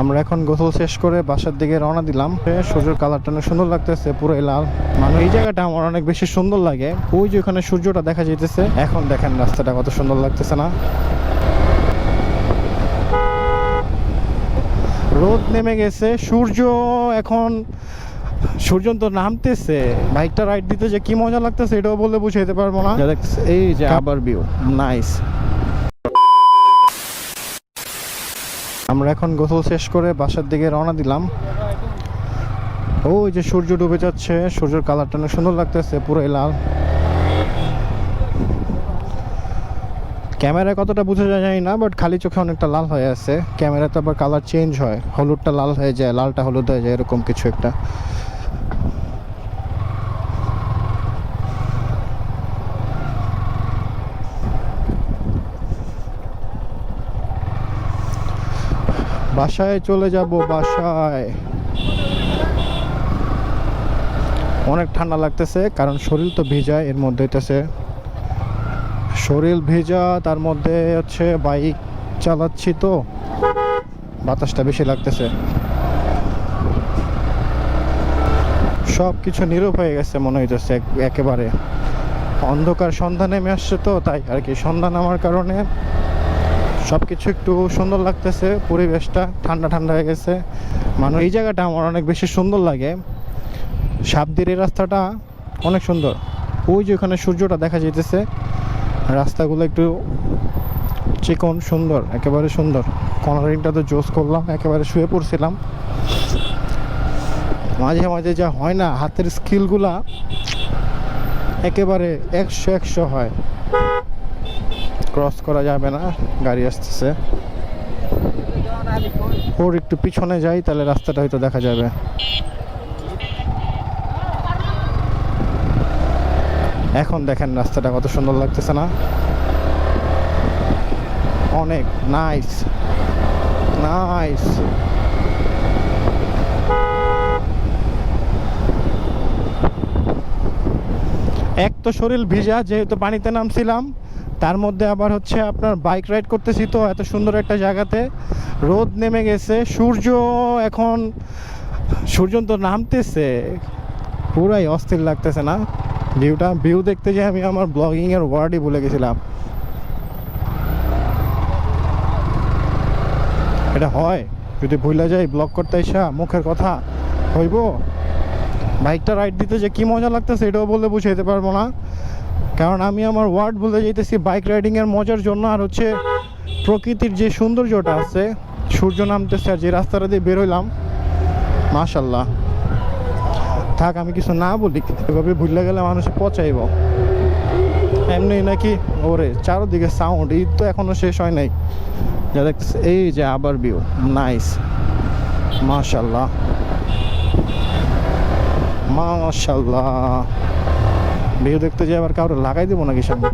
আমরা এখন গোসল শেষ করে বাসার দিকে রওনা দিলাম। সূর্যের কালারটা অনেক সুন্দর লাগতেছে, পুরো লাল। মানে এই জায়গাটা আমার অনেক বেশি সুন্দর লাগে। ওই যে ওখানে সূর্যটা দেখা যাইতেছে। এখন দেখেন রাস্তাটা কত সুন্দর লাগতেছে না? রোদ নেমে গেছে, সূর্য এখন সূর্য তো নামতেছে। বাইকটা রাইড দিতে যে কি মজা লাগতেছে এটাও বলে বুঝাইতে পারবো না। এই যে আবার ভিউ, নাইস। আমরা এখন গোসল শেষ করে বাসার দিকে রওনা দিলাম। ওই যে সূর্য ডুবে যাচ্ছে, সূর্যের কালারটা অনেক সুন্দর লাগতেছে, পুরো লাল। ক্যামেরায় কতটা বোঝা যায় জানি না, বাট খালি চোখে অনেকটা লাল হয়ে আছে। ক্যামেরাতে আবার কালার চেঞ্জ হয়, হলুদটা লাল হয়ে যায়, লালটা হলুদ হয়ে যায়, এরকম কিছু একটা। বাসায় চলে যাব, বাসায়। অনেক ঠান্ডা লাগতেছে কারণ শরীর তো ভিজা, এর মধ্যে হইতেছে শরীর ভেজা, তার মধ্যে হচ্ছে বাইক চালাচ্ছি তো বাতাসটা বেশি লাগতেছে। সব কিছু নীরব হয়ে গেছে মনে হইতেছে, একেবারে অন্ধকার, সন্ধ্যা নেমে আসছে তো তাই আর কি। সন্ধ্যা নামার কারণে সব কিছু একটু সুন্দর লাগতেছে, পরিবেশটা ঠান্ডা ঠান্ডা হয়ে গেছে। মানে এই জায়গাটা আমার অনেক বেশি সুন্দর লাগে। সাবদির এই রাস্তাটা অনেক সুন্দর। ওই যে ওখানে সূর্যটা দেখা যাইতেছে, রাস্তাগুলো একটু চিকন, সুন্দর, একেবারে সুন্দর। কর্নারিংটা তো জোস করলাম, একেবারে শুয়ে পড়ছিলাম। মাঝে মাঝে যা হয় না, হাতের স্কিলগুলা একেবারে 100 হয়। ক্রস করা যাবে না, গাড়ি আসতেছে। ওর একটু পিছনে যাই, তাহলে রাস্তাটা হয়তো দেখা যাবে। এখন দেখেন রাস্তাটা কত সুন্দর লাগতেছে না? অনেক নাইস, নাইস। এক তো শরীর ভিজা, যেহেতু পানিতে নামছিলাম, তার মধ্যে আবার হচ্ছে আপনার বাইক রাইড করতেছি তো এত সুন্দর একটা জায়গাতে। রোদ নেমে গেছে, সূর্য এখন সূর্য তো নামতেছে, পুরাই অস্থির লাগতেছে না ভিউটা? ভিউ দেখতে যে আমি আমার ব্লগিং এর ওয়ার্ডই ভুলে গেছিলাম। এটা হয় যদি ভুলে যাই ব্লগ করতে এসা, মুখের কথা হইব? বাইকটা রাইড দিতে যে কি মজা লাগতেছে এটাও বলে বুঝাইতে পারবো না, কারণ আমি আমার ওয়ার্ড ভুলে যাইতেছি বাইক রাইডিং এর মজার জন্য। আর হচ্ছে প্রকৃতির যে সৌন্দর্যটা আছে, সূর্য নামতেছে, আর যে রাস্তাটা দিয়ে বেরোইলাম, মাশাল্লাহ। থাক আমি কিছু না বলি, এভাবে ভুলে গেলে মানুষে পচাইব। এমনি নাকি ওরে চারোদিকে সাউন্ড, ঈদ তো এখনো শেষ হয় নাই। যা দেখতেছে এই যে আবার ভিউ, নাইস, মাশাল্লাহ, মাশাল্লাহ। ভিউ দেখতে যে আবার কাউরে লাগাই দেবো নাকি সামনে?